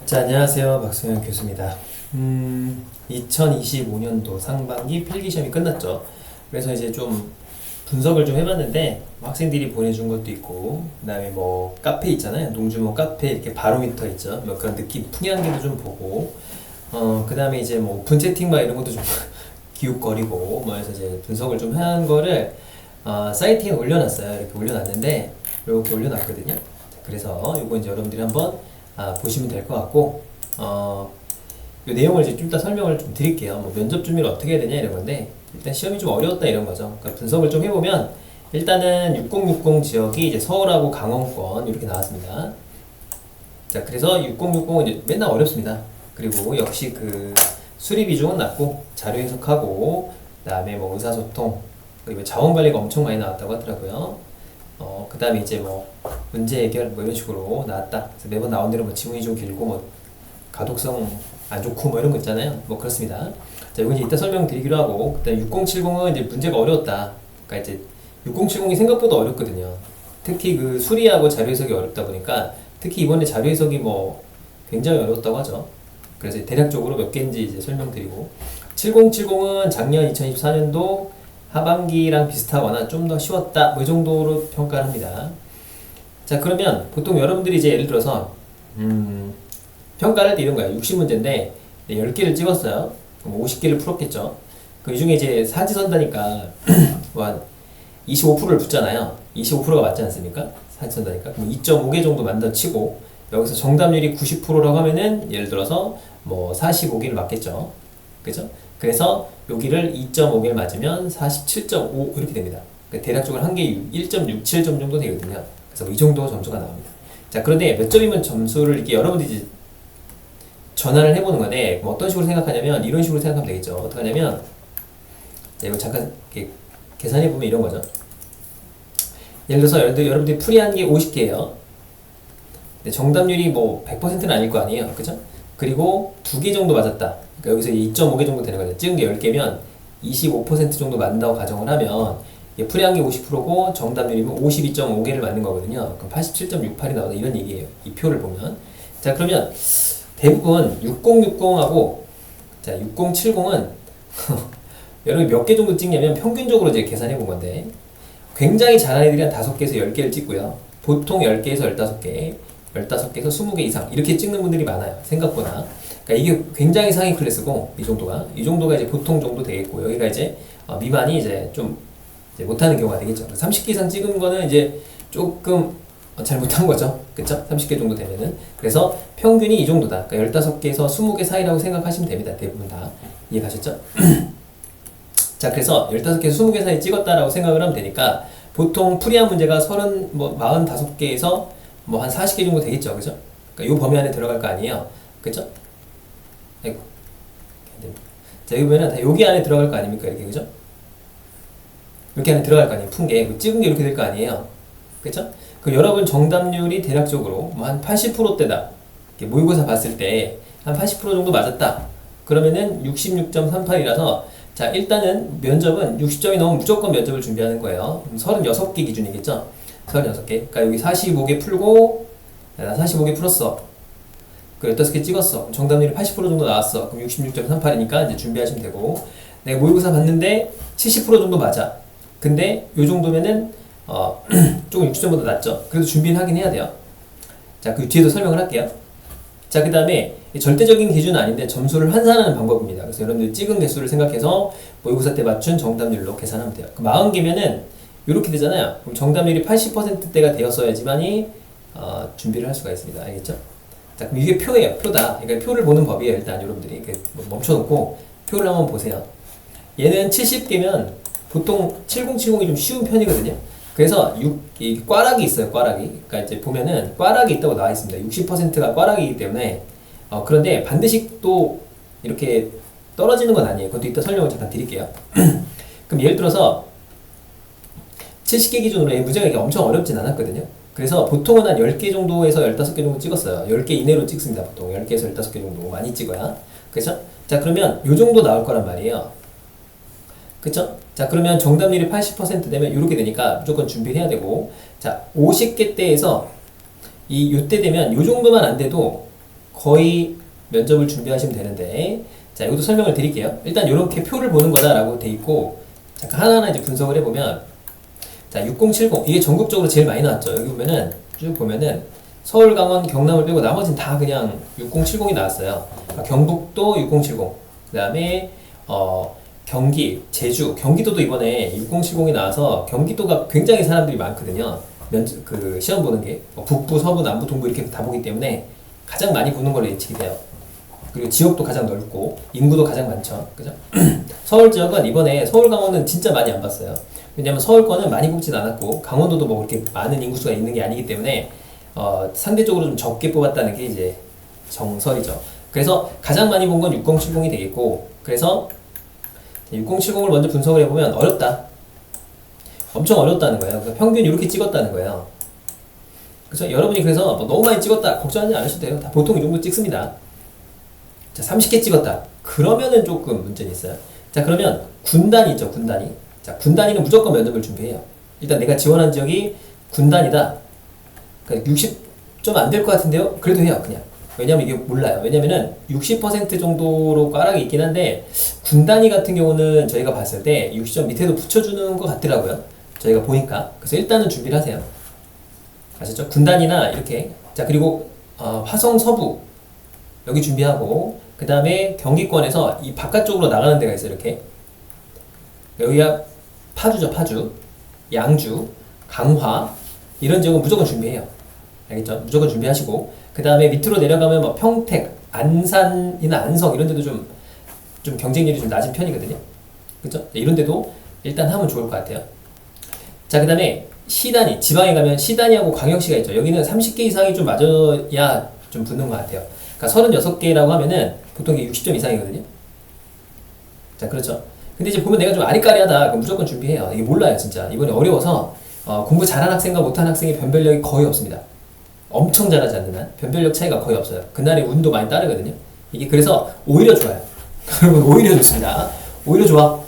자, 안녕하세요. 박승현 교수입니다. 2025년도 상반기 필기시험이 끝났죠. 그래서 이제 좀 분석을 좀 해봤는데, 학생들이 보내준 것도 있고, 그 다음에 뭐, 카페 있잖아요. 농주모 카페 이렇게 바로미터 있죠. 뭐 그런 느낌, 풍향기도 좀 보고, 그 다음에 이제 뭐, 오픈 채팅 막 이런 것도 좀 기웃거리고, 뭐 해서 이제 분석을 좀 한 거를, 사이트에 올려놨어요. 이렇게 올려놨는데, 이렇게 올려놨거든요. 그래서 이거 이제 여러분들이 한번 보시면 될 것 같고, 이 내용을 이제 좀 이따 설명을 좀 드릴게요. 뭐 면접 준비를 어떻게 해야 되냐 이런 건데, 일단 시험이 좀 어려웠다 이런 거죠. 그러니까 분석을 좀 해보면, 일단은 6060 지역이 이제 서울하고 강원권 이렇게 나왔습니다. 자, 그래서 6060은 이제 맨날 어렵습니다. 그리고 역시 그 수리 비중은 낮고, 자료 해석하고, 그 다음에 뭐 의사소통, 그리고 자원 관리가 엄청 많이 나왔다고 하더라고요. 그 다음에 이제 뭐 문제 해결 뭐 이런 식으로 나왔다. 그래서 매번 나온 대로 뭐 지문이 좀 길고 뭐 가독성 안 좋고 뭐 이런 거 있잖아요. 뭐 그렇습니다. 자, 이거 이제 이따 설명드리기로 하고, 그다음 6070은 이제 문제가 어려웠다. 그러니까 이제 6070이 생각보다 어렵거든요. 특히 그 수리하고 자료 해석이 어렵다 보니까, 특히 이번에 자료 해석이 뭐 굉장히 어려웠다고 하죠. 그래서 대략적으로 몇 개인지 이제 설명드리고, 7070은 작년 2024년도 하반기랑 비슷하거나 좀 더 쉬웠다 뭐 이 정도로 평가를 합니다. 자, 그러면 보통 여러분들이 이제 예를 들어서 평가를 할 때 이런 거야. 60문제인데 10개를 찍었어요. 그럼 50개를 풀었겠죠. 그 중에 이제 사지선다니까 뭐 25%를 붙잖아요. 25%가 맞지 않습니까? 사지선다니까. 그럼 2.5개 정도 만들어 치고, 여기서 정답률이 90%라고 하면은 예를 들어서 뭐 45개를 맞겠죠. 그죠? 그래서 여기를 2.5개를 맞으면 47.5 이렇게 됩니다. 그러니까 대략적으로 한 개에 1.67점 정도 되거든요. 그래서 뭐이 정도 점수가 나옵니다. 자, 그런데 몇 점이면 점수를 이렇게 여러분들이 이제 전환을 해보는 건데, 뭐 어떤 식으로 생각하냐면 이런 식으로 생각하면 되겠죠. 어떻게 하냐면, 자, 이거 잠깐 이렇게 계산해보면 이런 거죠. 예를 들어서 여러분들이 풀이한 게 50개예요. 정답률이 뭐 100%는 아닐 거 아니에요. 그죠? 그리고 2개 정도 맞았다. 그러니까 여기서 2.5개 정도 되는 거죠. 찍은 게 10개면 25% 정도 맞는다고 가정을 하면, 풀이한 게 50%고 정답률이면 52.5개를 맞는 거거든요. 그럼 87.68이 나오다 이런 얘기예요. 이 표를 보면. 자, 그러면 대부분 6060하고, 자, 6070은 여러분이 몇 개 정도 찍냐면 평균적으로 이제 계산해 본 건데, 굉장히 잘하는 애들이 한 5개에서 10개를 찍고요. 보통 10개에서 15개, 15개에서 20개 이상 이렇게 찍는 분들이 많아요. 생각보다. 그러니까 이게 굉장히 상위 클래스고, 이 정도가 이제 보통 정도 되겠고, 여기가 이제 미만이 이제 좀 이제 못하는 경우가 되겠죠. 30개 이상 찍은 거는 이제 조금 잘 못한 거죠. 그쵸? 30개 정도 되면은. 그래서 평균이 이 정도다. 그러니까 15개에서 20개 사이라고 생각하시면 됩니다. 대부분 다. 이해가셨죠? 자, 그래서 15개에서 20개 사이 찍었다라고 생각을 하면 되니까, 보통 풀이한 문제가 45개에서 뭐 한 40개 정도 되겠죠. 그죠? 그러니까 이 범위 안에 들어갈 거 아니에요. 그죠? 아이고. 자, 여기 보면은 다 여기 안에 들어갈 거 아닙니까? 이렇게. 그죠? 이렇게 안에 들어갈 거 아니에요. 푼 게. 찍은 게 이렇게 될 거 아니에요. 그죠? 그 여러분 정답률이 대략적으로 뭐 한 80%대다. 모의고사 봤을 때 한 80% 정도 맞았다. 그러면은 66.38이라서, 자, 일단은 면접은 60점이 넘으면 무조건 면접을 준비하는 거예요. 36개 기준이겠죠? 36개. 그러니까 여기 45개 풀고, 나 45개 풀었어. 그 15개 찍었어. 정답률이 80% 정도 나왔어. 그럼 66.38이니까 이제 준비하시면 되고, 내가 모의고사 봤는데 70% 정도 맞아. 근데 요 정도면은 조금 60점보다 낮죠. 그래도 준비는 하긴 해야 돼요. 자, 그 뒤에도 설명을 할게요. 자, 그 다음에 절대적인 기준은 아닌데 점수를 환산하는 방법입니다. 그래서 여러분들 찍은 개수를 생각해서 모의고사 때 맞춘 정답률로 계산하면 돼요. 그 40개면은 이렇게 되잖아요. 그럼 정답률이 80%대가 되었어야지만이 준비를 할 수가 있습니다. 알겠죠? 자, 그럼 이게 표예요. 표다. 그러니까 표를 보는 법이에요. 일단 여러분들이 이렇게 멈춰놓고 표를 한번 보세요. 얘는 70개면 보통 7070이 좀 쉬운 편이거든요. 그래서 이 꽈락이 있어요. 꽈락이. 그러니까 이제 보면은 꽈락이 있다고 나와 있습니다. 60%가 꽈락이기 때문에, 그런데 반드시 또 이렇게 떨어지는 건 아니에요. 그것도 이따 설명을 잠깐 드릴게요. 그럼 예를 들어서 70개 기준으로 문제가 엄청 어렵진 않았거든요. 그래서 보통은 한 10개 정도에서 15개 정도 찍었어요. 10개 이내로 찍습니다. 보통 10개에서 15개 정도 많이 찍어야. 그래서 자, 그러면 요 정도 나올 거란 말이에요. 그쵸? 자, 그러면 정답률이 80% 되면 이렇게 되니까 무조건 준비를 해야 되고, 자, 50개 대에서 요때 되면 요 정도만 안 돼도 거의 면접을 준비하시면 되는데, 자, 이것도 설명을 드릴게요. 일단 이렇게 표를 보는 거다라고 돼 있고, 잠깐 하나하나 이제 분석을 해보면, 자, 6070 이게 전국적으로 제일 많이 나왔죠. 여기 보면은 쭉 보면은 서울, 강원, 경남을 빼고 나머지는 다 그냥 6070이 나왔어요. 그러니까 경북도 6070, 그 다음에 경기, 제주, 경기도도 이번에 6070이 나와서 경기도가 굉장히 사람들이 많거든요. 그 시험 보는 게 북부, 서부, 남부, 동부 이렇게 다 보기 때문에 가장 많이 보는 걸로 예측이 돼요. 그리고 지역도 가장 넓고 인구도 가장 많죠. 그죠? 서울 지역은 이번에 서울, 강원은 진짜 많이 안 봤어요. 왜냐면 서울 거는 많이 뽑진 않았고 강원도도 뭐 그렇게 많은 인구수가 있는 게 아니기 때문에 상대적으로 좀 적게 뽑았다는 게 이제 정설이죠. 그래서 가장 많이 본 건 6070이 되겠고, 그래서 6070을 먼저 분석을 해보면 어렵다. 엄청 어렵다는 거예요. 그래서 평균 이렇게 찍었다는 거예요. 그래서 여러분이 그래서 뭐 너무 많이 찍었다 걱정하지 않으셔도 돼요. 다 보통 이 정도 찍습니다. 자, 30개 찍었다. 그러면은 조금 문제는 있어요. 자, 그러면 군단이 있죠, 군단위. 자, 군단위는 무조건 면접을 준비해요. 일단 내가 지원한 지역이 군단위다. 그러니까 60좀 안 될 것 같은데요? 그래도 해요, 그냥. 왜냐면 이게 몰라요. 왜냐면은 60% 정도로 꽈락이 있긴 한데, 군단위 같은 경우는 저희가 봤을 때 60점 밑에도 붙여주는 것 같더라고요. 저희가 보니까. 그래서 일단은 준비를 하세요. 아셨죠? 군단위나 이렇게. 자, 그리고 화성 서부 여기 준비하고, 그 다음에 경기권에서 이 바깥쪽으로 나가는 데가 있어요. 이렇게 여기가 파주죠. 파주, 양주, 강화 이런 지역은 무조건 준비해요. 알겠죠? 무조건 준비하시고, 그 다음에 밑으로 내려가면 뭐 평택, 안산이나 안성 이런 데도 좀 경쟁률이 좀 낮은 편이거든요. 그죠? 이런 데도 일단 하면 좋을 것 같아요. 자, 그 다음에 시단위, 지방에 가면 시단위하고 광역시가 있죠. 여기는 30개 이상이 좀 맞아야 좀 붙는 것 같아요. 그러니까 36개라고 하면은 보통 이게 60점 이상이거든요. 자, 그렇죠. 근데 이제 보면 내가 좀 아리까리하다. 그럼 무조건 준비해요. 이게 몰라요, 진짜. 이번에 어려워서 공부 잘하는 학생과 못하는 학생의 변별력이 거의 없습니다. 엄청 잘하지 않는 한 변별력 차이가 거의 없어요. 그날의 운도 많이 따르거든요. 이게 그래서 오히려 좋아요. 여러분, 오히려 좋습니다. 오히려 좋아.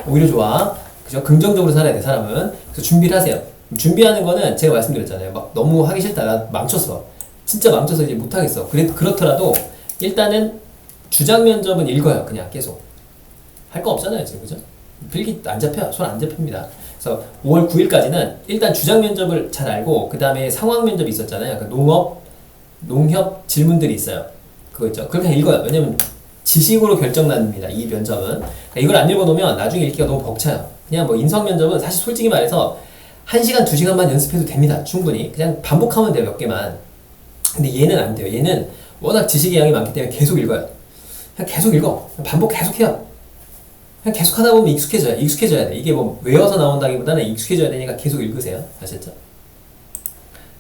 오히려 좋아. 그죠? 긍정적으로 살아야 돼, 사람은. 그래서 준비를 하세요. 준비하는 거는 제가 말씀드렸잖아요. 막 너무 하기 싫다. 나 망쳤어. 진짜 망쳐서 이제 못하겠어. 그렇더라도 일단은 주장 면접은 읽어요. 그냥 계속. 할 거 없잖아요, 지금. 그죠? 필기 안 잡혀. 손 안 잡힙니다. 그래서 5월 9일까지는 일단 주장 면접을 잘 알고, 그 다음에 상황 면접이 있었잖아요. 그 농협 질문들이 있어요. 그거 있죠. 그걸 그냥 읽어요. 왜냐면 지식으로 결정납니다, 이 면접은. 그러니까 이걸 안 읽어놓으면 나중에 읽기가 너무 벅차요. 그냥 뭐 인성 면접은 사실 솔직히 말해서 1시간, 2시간만 연습해도 됩니다. 충분히. 그냥 반복하면 돼요, 몇 개만. 근데 얘는 안 돼요. 얘는 워낙 지식의 양이 많기 때문에 계속 읽어요. 그냥 계속 읽어. 반복 계속 해요. 그냥 계속 하다 보면 익숙해져야 돼. 이게 뭐 외워서 나온다기보다는 익숙해져야 되니까 계속 읽으세요. 아셨죠?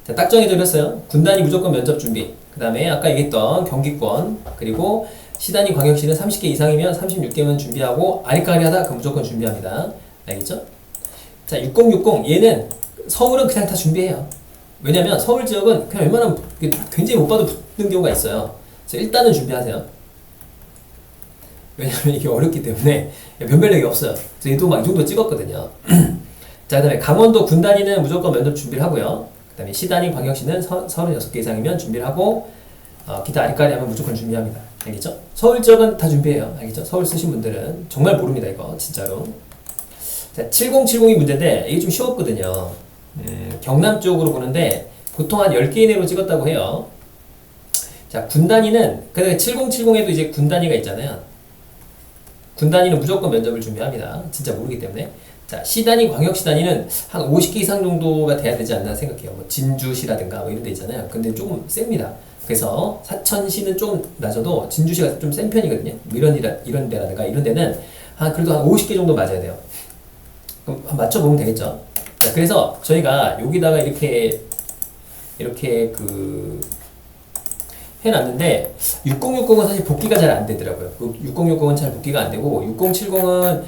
자, 딱 정해드렸어요. 군단위 무조건 면접 준비. 그 다음에 아까 얘기했던 경기권, 그리고 시단위 광역시는 30개 이상이면 36개면 준비하고, 아리까리하다 그럼 무조건 준비합니다. 알겠죠? 자, 6060 얘는 서울은 그냥 다 준비해요. 왜냐면 서울 지역은 그냥 웬만하면 굉장히 못 봐도 붙는 경우가 있어요. 그래서 일단은 준비하세요. 왜냐면 이게 어렵기 때문에 변별력이 없어요. 그래서 얘도 막 이 정도 찍었거든요. 자, 그 다음에 강원도 군단위는 무조건 면접 준비를 하고요. 그 다음에 시단위 광역시는 36개 이상이면 준비를 하고, 기타 아리까리 하면 무조건 준비합니다. 알겠죠? 서울 지역은 다 준비해요. 알겠죠? 서울 쓰신 분들은 정말 모릅니다, 이거 진짜로. 자, 7070이 문제인데 이게 좀 쉬웠거든요. 경남 쪽으로 보는데 보통 한 10개 이내로 찍었다고 해요. 자, 군단위는, 근데 7070에도 이제 군단위가 있잖아요. 군단위는 무조건 면접을 준비합니다. 진짜 모르기 때문에. 자, 시단위, 광역시단위는 한 50개 이상 정도가 돼야 되지 않나 생각해요. 뭐 진주시라든가 뭐 이런 데 있잖아요. 근데 조금 셉니다. 그래서 사천시는 조금 낮아도 진주시가 좀 센 편이거든요. 이런 데라든가 이런 데는 그래도 한 50개 정도 맞아야 돼요. 그럼 맞춰보면 되겠죠. 자, 그래서 저희가 여기다가 이렇게 해놨는데, 6060은 사실 복귀가 잘 안 되더라고요. 6060은 잘 복귀가 안 되고, 6070은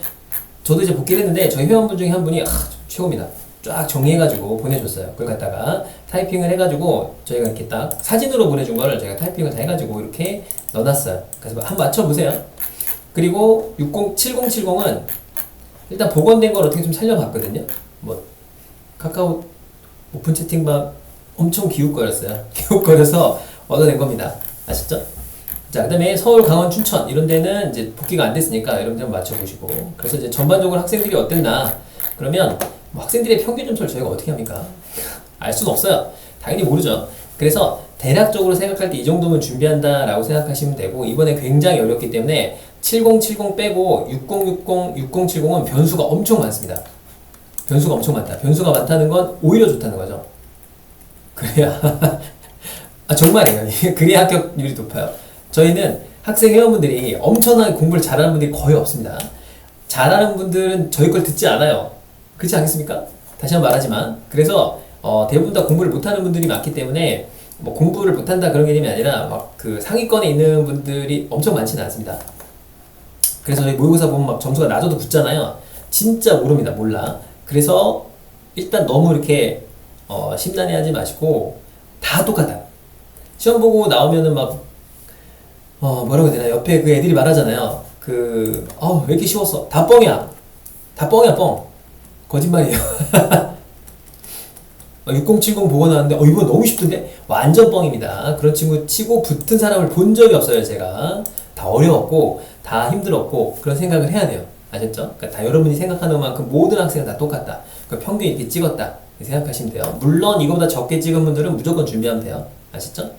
저도 이제 복귀를 했는데, 저희 회원분 중에 한 분이, 최고입니다. 쫙 정리해가지고 보내줬어요. 그걸 갖다가 타이핑을 해가지고, 저희가 이렇게 딱 사진으로 보내준 거를 제가 타이핑을 다 해가지고 이렇게 넣어놨어요. 그래서 한번 맞춰보세요. 그리고 7070은 일단 복원된 걸 어떻게 좀 살려봤거든요. 뭐, 카카오 오픈 채팅방 엄청 기웃거렸어요. 기웃거려서 얻어낸 겁니다. 아셨죠? 자, 그 다음에 서울, 강원, 춘천 이런 데는 이제 복귀가 안 됐으니까 여러분들 한번 맞춰보시고, 그래서 이제 전반적으로 학생들이 어땠나 그러면 뭐 학생들의 평균 점수를 저희가 어떻게 합니까? 알 수는 없어요. 당연히 모르죠. 그래서 대략적으로 생각할 때 이 정도면 준비한다 라고 생각하시면 되고, 이번에 굉장히 어렵기 때문에 7070 빼고 6060, 6070은 변수가 엄청 많습니다. 변수가 엄청 많다. 변수가 많다는 건 오히려 좋다는 거죠. 그래야 아, 정말이에요. 그래야 합격률이 높아요. 저희는 학생 회원분들이 엄청나게 공부를 잘하는 분들이 거의 없습니다. 잘하는 분들은 저희 걸 듣지 않아요. 그렇지 않겠습니까? 다시 한번 말하지만, 그래서 대부분 다 공부를 못하는 분들이 많기 때문에 뭐 공부를 못한다 그런 개념이 아니라 막 그 상위권에 있는 분들이 엄청 많지는 않습니다. 그래서 저희 모의고사 보면 막 점수가 낮아도 붙잖아요. 진짜 모릅니다. 몰라. 그래서 일단 너무 이렇게 심란해하지 마시고, 다 똑같아. 시험 보고 나오면은 막 뭐라고 해야 되나, 옆에 그 애들이 말하잖아요. 왜 이렇게 쉬웠어? 다 뻥이야. 다 뻥이야, 뻥. 거짓말이에요. 6070 보고 나왔는데 이거 너무 쉽던데? 완전 뻥입니다. 그런 친구 치고 붙은 사람을 본 적이 없어요. 제가 다 어려웠고 다 힘들었고 그런 생각을 해야 돼요. 아셨죠? 그러니까 다 여러분이 생각하는 만큼 모든 학생은 다 똑같다. 그러니까 평균 이렇게 찍었다 생각하시면 돼요. 물론 이거보다 적게 찍은 분들은 무조건 준비하면 돼요. 아셨죠?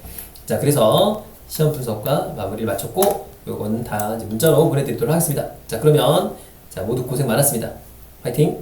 자, 그래서 시험 분석과 마무리를 마쳤고 요거는 다 이제 문자로 보내드리도록 하겠습니다. 자, 그러면 자, 모두 고생 많았습니다. 화이팅!